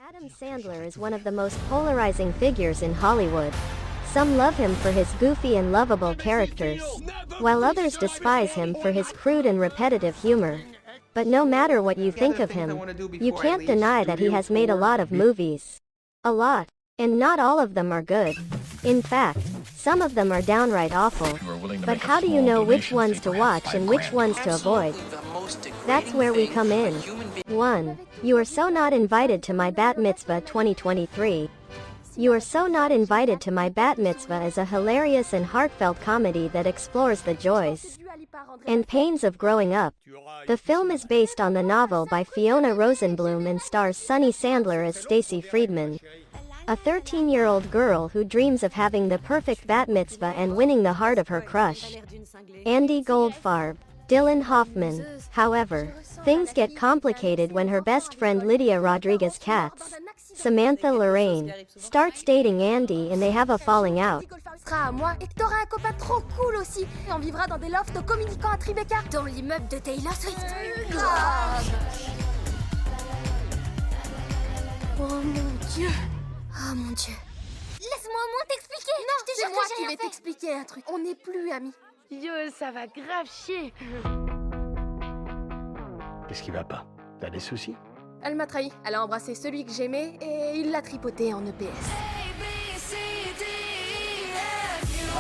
Adam Sandler is one of the most polarizing figures in Hollywood. Some love him for his goofy and lovable characters, while others despise him for his crude and repetitive humor. But no matter what you think of him, you can't deny that he has made a lot of movies. A lot. And not all of them are good. In fact, some of them are downright awful. But how do you know which ones to watch and which ones to avoid? That's where we come in. 1. You Are So Not Invited to My Bat Mitzvah 2023. You Are So Not Invited to My Bat Mitzvah is a hilarious and heartfelt comedy that explores the joys and pains of growing up. The film is based on the novel by Fiona Rosenblum and stars Sunny Sandler as Stacy Friedman, a 13-year-old girl who dreams of having the perfect bat mitzvah and winning the heart of her crush, Andy Goldfarb, Dylan Hoffman. However, things get complicated when her best friend Lydia Rodriguez-Katz, Samantha Lorraine, starts dating Andy and they have a falling out. À moi et que t'auras un copain trop cool aussi. Et on vivra dans des lofts communiquant à Tribeca. Dans l'immeuble de Taylor Swift. Oh mon Dieu. Oh mon Dieu. Laisse-moi au moins t'expliquer. Non, c'est moi qui vais t'expliquer un truc. On n'est plus amis. Yo, ça va grave chier. Qu'est-ce qui va pas? T'as des soucis? Elle m'a trahi. Elle a embrassé celui que j'aimais et il l'a tripoté en EPS.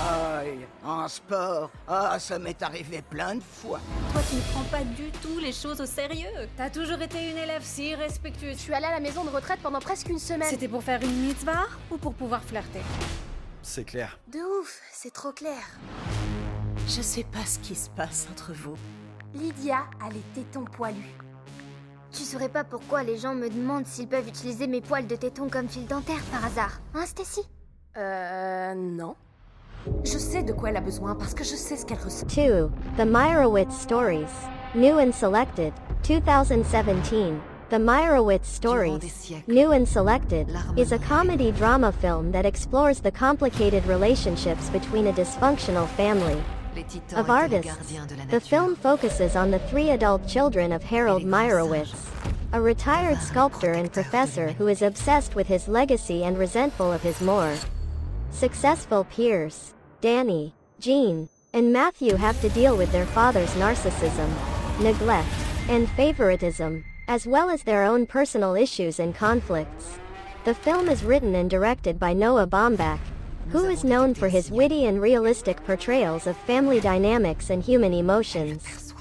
Aïe, en sport, ça m'est arrivé plein de fois. Toi, tu ne prends pas du tout les choses au sérieux. T'as toujours été une élève si respectueuse. Je suis allée à la maison de retraite pendant presque une semaine. C'était pour faire une mitzvah ou pour pouvoir flirter? C'est clair. De ouf, c'est trop clair. Je sais pas ce qui se passe entre vous. Lydia a les tétons poilus. Tu saurais pas pourquoi les gens me demandent s'ils peuvent utiliser mes poils de téton comme fil dentaire par hasard, hein Stacy? Non. Je sais de quoi elle a besoin parce que je sais ce qu'elle ressent. 2. The Meyerowitz Stories. New and Selected, 2017. The Meyerowitz Stories, New and Selected, is a comedy drama film that explores the complicated relationships between a dysfunctional family of artists. The film focuses on the 3 adult children of Harold Meyerowitz, a retired sculptor and professor who is obsessed with his legacy and resentful of his more successful peers. Danny, Jean, and Matthew have to deal with their father's narcissism, neglect, and favoritism, as well as their own personal issues and conflicts. The film is written and directed by Noah Baumbach, who is known for his witty and realistic portrayals of family dynamics and human emotions.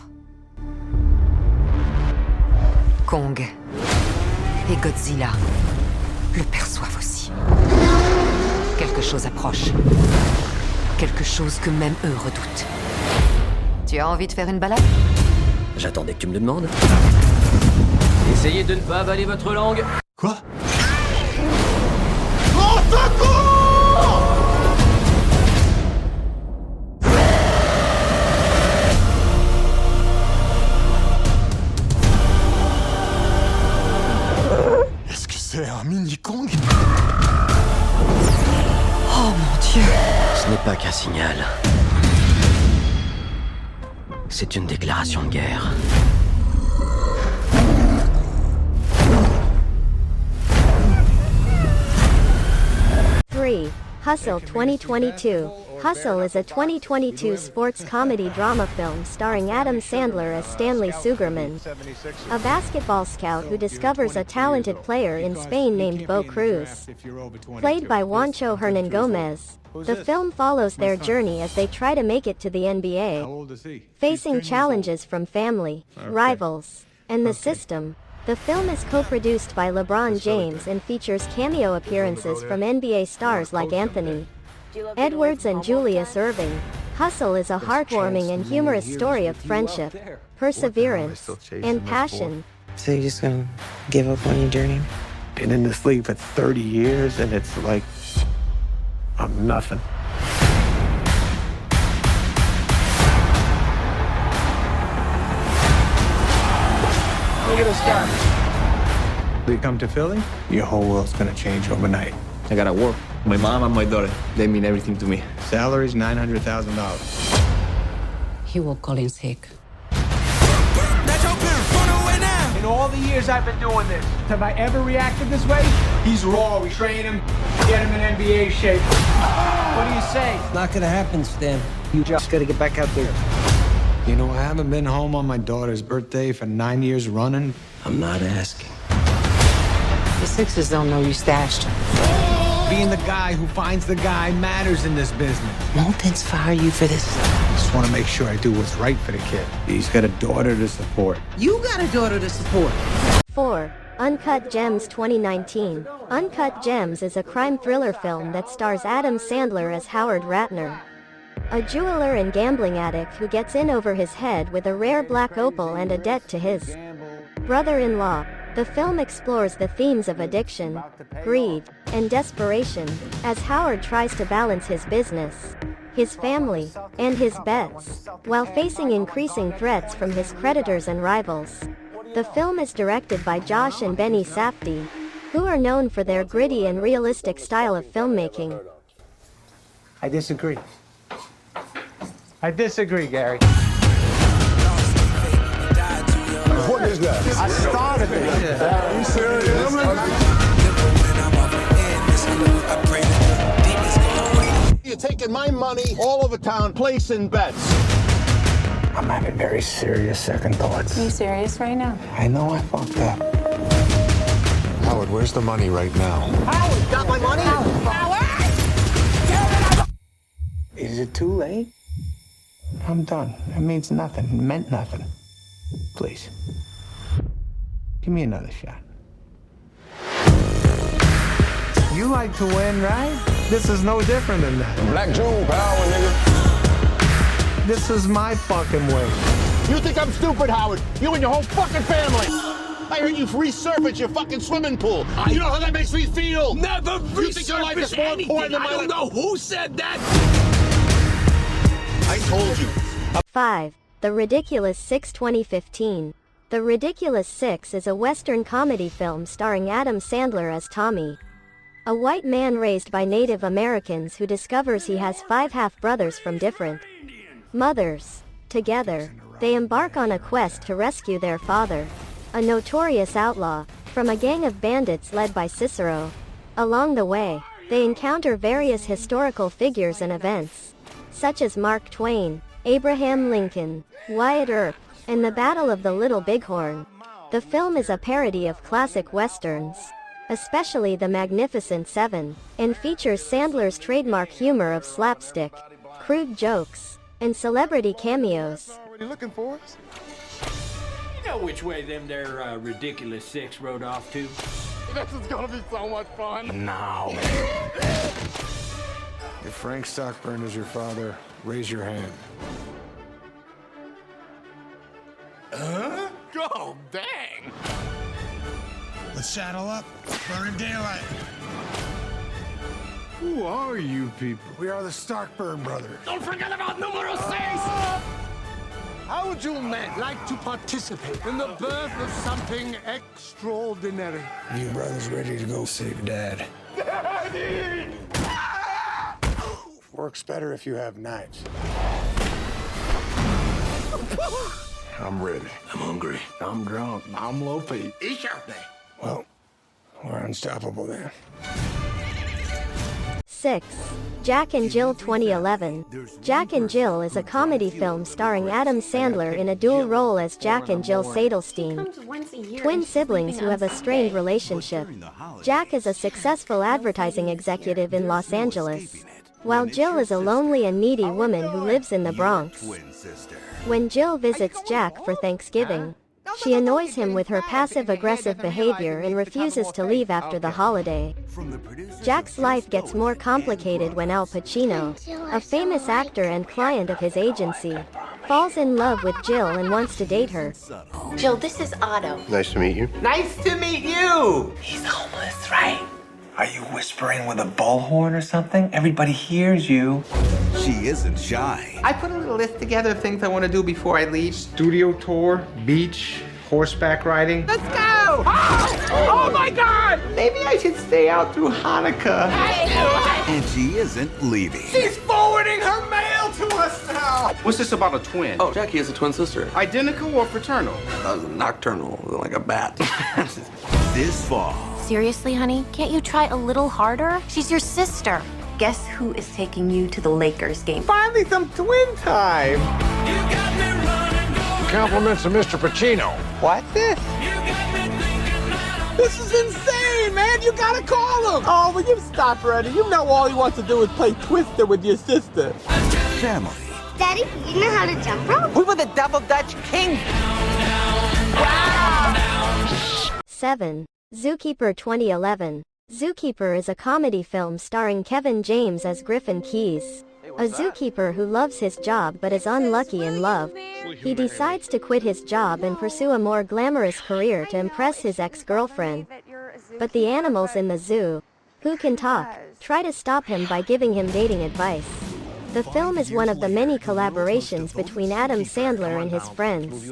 Kong et Godzilla le perçoivent aussi. Quelque chose approche. Quelque chose que même eux redoutent. Tu as envie de faire une balade? J'attendais que tu me le demandes. Essayez de ne pas avaler votre langue. Quoi? Est-ce que c'est un mini-Kong? Oh mon Dieu! Ce n'est pas qu'un signal. C'est une déclaration de guerre. Hustle 2022. Hustle is a 2022 sports comedy drama film starring Adam Sandler as Stanley Sugarman, a basketball scout who discovers a talented player in Spain named Bo Cruz, played by Juancho Hernan Gomez. The film follows their journey as they try to make it to the NBA, facing challenges from family, rivals, and the system. The film is co-produced by LeBron James and features cameo appearances from NBA stars like Anthony Edwards and Julius Erving. Hustle is a heartwarming and humorous story of friendship, perseverance, and passion. So you're just gonna give up on your dream? Been in this league for 30 years and it's like I'm nothing. Look at this guy. You come to Philly, your whole world's gonna change overnight. I gotta work. My mom and my daughter, they mean everything to me. Salary's $900,000. He will call in sick. In all the years I've been doing this. Have I ever reacted this way? He's raw. We train him, get him in NBA shape. What do you say? It's not gonna happen, Stan. You just gotta get back out there. You know, I haven't been home on my daughter's birthday for 9 years running. I'm not asking. The Sixers don't know you stashed her. Being the guy who finds the guy matters in this business. Won't Vince fire you for this? I just want to make sure I do what's right for the kid. He's got a daughter to support. You got a daughter to support. 4. Uncut Gems 2019. Uncut Gems is a crime thriller film that stars Adam Sandler as Howard Ratner, a jeweler and gambling addict who gets in over his head with a rare black opal and a debt to his brother-in-law. The film explores the themes of addiction, greed, and desperation, as Howard tries to balance his business, his family, and his bets, while facing increasing threats from his creditors and rivals. The film is directed by Josh and Benny Safdie, who are known for their gritty and realistic style of filmmaking. I disagree. I disagree, Gary. What is that? I started it. Are you serious? You're taking my money all over town, placing bets. I'm having very serious second thoughts. Are you serious right now? I know I fucked up. Howard, where's the money right now? Howard, got my money? Is it too late? I'm done. It means nothing. It meant nothing. Please. Give me another shot. You like to win, right? This is no different than that. Black June power, nigga. This is my fucking way. You think I'm stupid, Howard? You and your whole fucking family. I heard you resurface your fucking swimming pool. You know how that makes me feel? Never You think your life is more important than my life? I don't know who said that. I told you. 5. The Ridiculous Six 2015. The Ridiculous Six is a Western comedy film starring Adam Sandler as Tommy, a white man raised by Native Americans who discovers he has 5 half-brothers from different mothers. Together, they embark on a quest to rescue their father, a notorious outlaw, from a gang of bandits led by Cicero. Along the way, they encounter various historical figures and events, such as Mark Twain, Abraham Lincoln, Wyatt Earp, and the Battle of the Little Bighorn. The film is a parody of classic westerns, especially The Magnificent Seven, and features Sandler's trademark humor of slapstick, crude jokes, and celebrity cameos. What are you looking for us? You know which way them there ridiculous six rode off to? This is gonna be so much fun. Now. If Frank Stockburn is your father, raise your hand. Oh, dang. Let's saddle up. We're in daylight. Who are you people? We are the Stockburn brothers. Don't forget about numero 6! How would you men like to participate in the birth of something extraordinary? You brothers ready to go save Dad? Daddy! Works better if you have knives. I'm ready. I'm hungry. I'm drunk. I'm low Pete. Eat your thing. Well, we're unstoppable then. 6. Jack and Jill 2011. Jack and Jill is a comedy film starring Adam Sandler in a dual role as Jack and Jill Sadelstein, twin siblings who have a strained relationship. Jack is a successful advertising executive in Los Angeles, while Jill is a lonely and needy woman who lives in the Bronx. When Jill visits Jack for Thanksgiving, she annoys him with her passive-aggressive behavior and refuses to leave after the holiday. Jack's life gets more complicated when Al Pacino, a famous actor and client of his agency, falls in love with Jill and wants to date her. Jill, this is Otto. Nice to meet you. Nice to meet you. He's homeless, right? Are you whispering with a bullhorn or something? Everybody hears you. She isn't shy. I put a little list together of things I want to do before I leave. Studio tour, beach, horseback riding. Let's go! Oh my God! Maybe I should stay out through Hanukkah. And she isn't leaving. She's forwarding her mail to us now! What's this about a twin? Oh, Jackie has a twin sister. Identical or fraternal? Nocturnal, like a bat. This fall. Seriously, honey? Can't you try a little harder? She's your sister. Guess who is taking you to the Lakers game? Finally some twin time. Compliments of Mr. Pacino. What's this? This is insane, man. You gotta call him. Oh, will you stop, Reddy? You know all he wants to do is play Twister with your sister. Family. Daddy, you know how to jump rope? We were the Double Dutch King. 7. Zookeeper 2011. Zookeeper is a comedy film starring Kevin James as Griffin Keys, a zookeeper who loves his job but is unlucky in love. He decides to quit his job and pursue a more glamorous career to impress his ex-girlfriend. But the animals in the zoo, who can talk, try to stop him by giving him dating advice. The film is one of the many collaborations between Adam Sandler and his friends,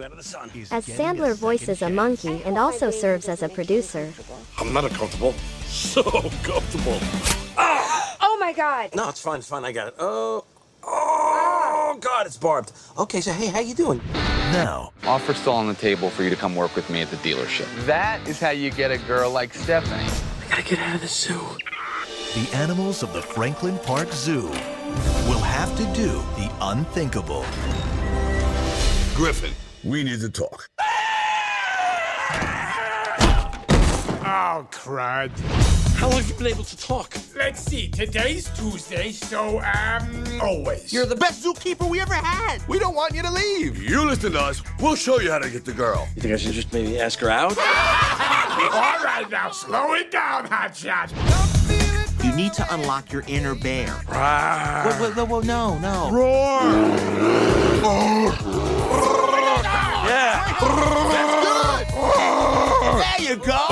as Sandler voices a monkey and also serves as a producer. I'm not uncomfortable. So comfortable. Oh my god! No, it's fine, I got it. Oh, God, it's barbed. Okay, so hey, how you doing? Now. Offer still on the table for you to come work with me at the dealership. That is how you get a girl like Stephanie. I gotta get out of the zoo. The animals of the Franklin Park Zoo will have to do the unthinkable. Griffin, we need to talk. Oh, crud. How long have you been able to talk? Let's see, today's Tuesday, so, always. You're the best zookeeper we ever had. We don't want you to leave. You listen to us. We'll show you how to get the girl. You think I should just maybe ask her out? All right, now, slow it down, hotshot. You need to unlock your inner bear. Whoa, no. Roar! Yeah. That's good. There you go.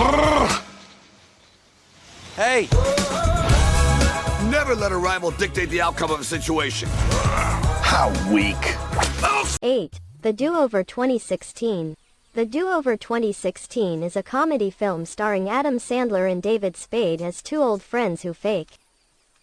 Hey. Never let a rival dictate the outcome of a situation. How weak. 8. The Do-Over 2016. The Do-Over 2016 is a comedy film starring Adam Sandler and David Spade as two old friends who fake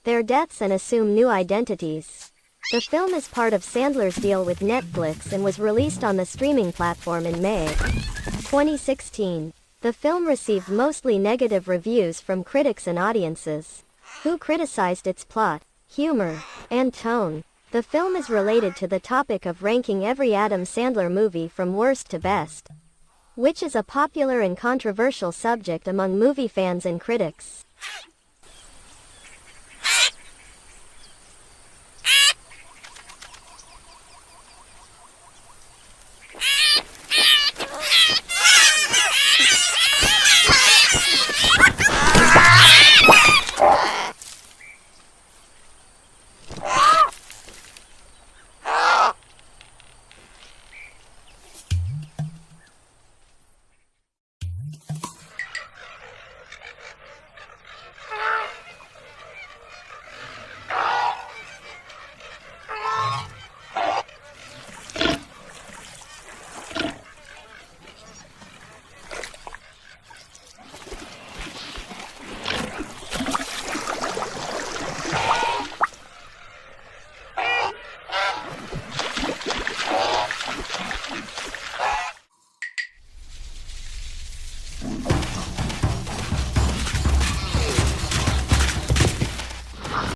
their deaths and assume new identities. The film is part of Sandler's deal with Netflix and was released on the streaming platform in May 2016. The film received mostly negative reviews from critics and audiences, who criticized its plot, humor, and tone. The film is related to the topic of ranking every Adam Sandler movie from worst to best, which is a popular and controversial subject among movie fans and critics.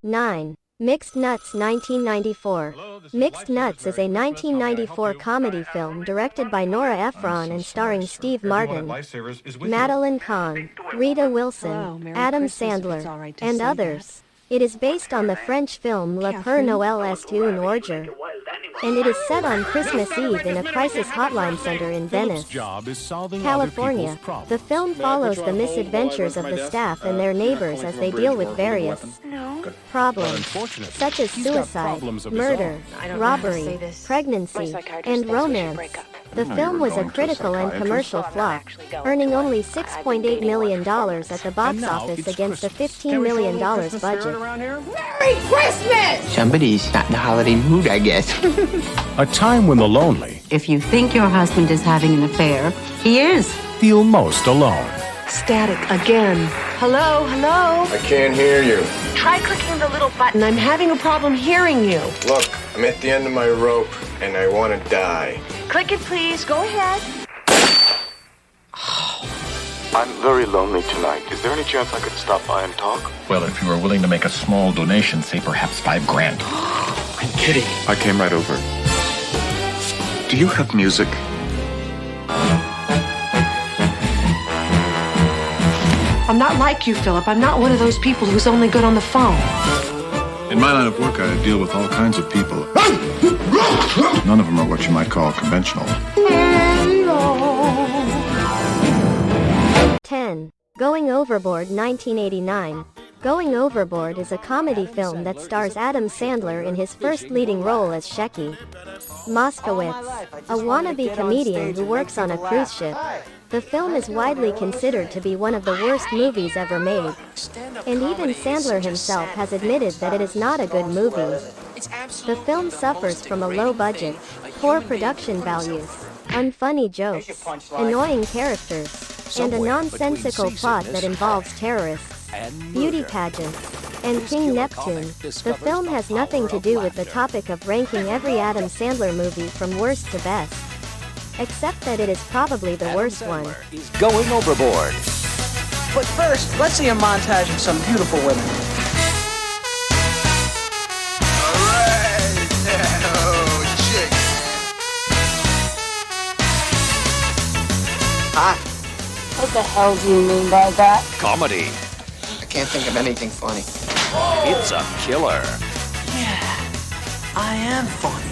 Nine. Mixed Nuts 1994. Mixed Nuts is a 1994 comedy film directed by Nora Ephron and starring Steve Martin, Madeline Kahn, Rita Wilson, Adam Sandler, and others. It is based on the French film Le Père Noël est une ordure, and it is set on Christmas Eve in a crisis hotline center in Venice, California. The film follows the misadventures of the staff and their neighbors as they deal with various problems, such as suicide, murder, robbery, pregnancy, and romance. The film was a critical and commercial flop, earning only $6.8 million at the box office against a $15 million budget. Merry Christmas! Somebody's not in the holiday mood, I guess. A time when the lonely If you think your husband is having an affair, he is. feel most alone. Static again. Hello? I can't hear you. Try clicking the little button. I'm having a problem hearing you. Look, I'm at the end of my rope, and I want to die. Click it, please. Go ahead. I'm very lonely tonight. Is there any chance I could stop by and talk? Well, if you were willing to make a small donation, say perhaps $5,000. I'm kidding. I came right over. Do you have music? I'm not like you, Philip. I'm not one of those people who's only good on the phone. In my line of work, I deal with all kinds of people. None of them are what you might call conventional. 10. Going Overboard 1989. Going Overboard is a comedy film that stars Adam Sandler in his first leading role as Shecky Moskowitz, a wannabe comedian who works on a cruise ship. The film is widely considered to be one of the worst movies ever made, and even Sandler himself has admitted that it is not a good movie. The film suffers from a low budget, poor production values, unfunny jokes, annoying characters, and a nonsensical plot that involves terrorists, beauty pageants, and King Neptune. The film has nothing to do with the topic of ranking every Adam Sandler movie from worst to best, except that it is probably the worst one. He's going overboard. But first, let's see a montage of some beautiful women. Hi. What the hell do you mean by that? Comedy. I can't think of anything funny. It's a killer. Yeah, I am funny.